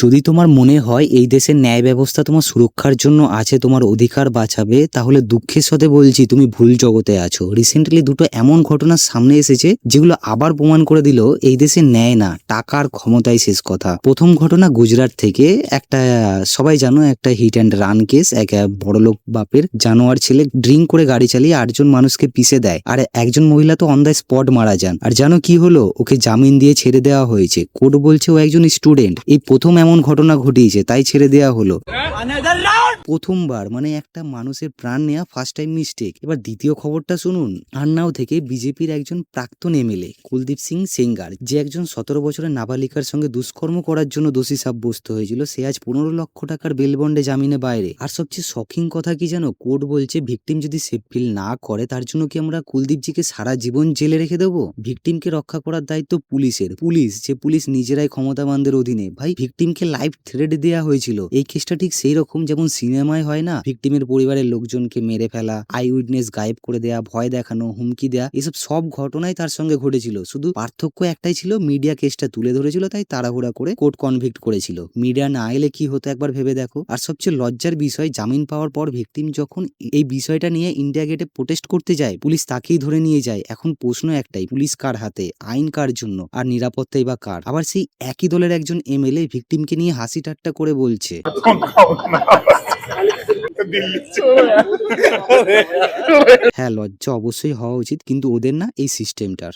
যদি তোমার মনে হয় এই দেশের ন্যায় ব্যবস্থা তোমার সুরক্ষার জন্য আছে, তোমার অধিকার বাঁচাবে, তাহলে দুঃখের সাথে বলছি তুমি ভুল জগতে আছো। রিসেন্টলি দুটো এমন ঘটনার সামনে এসেছে যেগুলো আবার প্রমাণ করে দিল এই দেশে ন্যায় না, টাকার ক্ষমতাই শেষ কথা। প্রথম ঘটনা গুজরাট থেকে। একটা সবাই জানো, একটা হিট অ্যান্ড রান কেস। এক বড়লোক বাপের জানোয়ার ছেলে ড্রিঙ্ক করে গাড়ি চালিয়ে 8জন মানুষকে পিষে দেয়, আর একজন মহিলা তো অন দ্য স্পট মারা যান। আর জানো কি হলো? ওকে জামিন দিয়ে ছেড়ে দেওয়া হয়েছে। কোর্ট বলছে ও একজন স্টুডেন্ট, এই প্রথম এমন ঘটনা ঘটিয়েছে তাই ছেড়ে দেওয়া হলো। প্রথমবার মানে একটা মানুষের প্রাণ নেওয়া ফার্স্ট টাইম মিস্টেক। এবার দ্বিতীয় খবরটা শুনুন। আন্নাও থেকে বিজেপির একজন প্রাক্তন এমএলএ কুলদীপ সিং সেঙ্গার, যে একজন 17 বছরের নাবালিকার সঙ্গে দুষ্কর্ম করার জন্য দোষী সাব্যস্ত হয়েছিল, সে আজ 15 লক্ষ টাকার বেল বন্ডে জামিনে বাইরে। আর সবচেয়ে শকিং কথা কি জানো? কোর্ট বলছে ভিকটিম যদি সেফ ফিল না করে তার জন্য কি আমরা কুলদীপজিকে সারা জীবন জেলে রেখে দেবো? ভিকটিমকে রক্ষা করার দায়িত্ব পুলিশের। পুলিশ নিজেরাই ক্ষমতাবানদের অধীনে। ভাই, ভিকটিমকে লাইফ থ্রেট দেওয়া হয়েছিল। এই কেসটা ঠিক সেই রকম যেমন সিনেমায় হয় না, ভিকটিমের পরিবারের লোকজনকে মেরে ফেলা, আই উইটনেস গায়েব করে দেয়া, ভয় দেখানো, হুমকি দেয়া, এসব সব ঘটনাই তার সঙ্গে ঘটেছিল। শুধু পার্থক্য একটাই ছিল, মিডিয়া কেসটা তুলে ধরেছিল তাই তাড়াহুড়া করে কোর্ট কনভিক্ট করেছিল। মিডিয়া না এলে কি হতো একবার ভেবে দেখো। আর সবচেয়ে লজ্জার বিষয়, জামিন পাওয়ার পর ভিকটিম যখন এই বিষয়টা নিয়ে ইন্ডিয়া গেটে প্রোটেস্ট করতে যায়, পুলিশ তাকেই ধরে নিয়ে যায়। এখন প্রশ্ন একটাই, পুলিশ কার হাতে, আইন কার জন্য, আর নিরাপত্তাই বা কার? আবার সেই একই দলের একজন এমএলএ ভিকটিমকে নিয়ে হাসি ঠাট্টা করে বলছে, হ্যাঁ লজ্জা অবশ্যই হওয়া উচিত, কিন্তু ওদের না, এই সিস্টেমটার।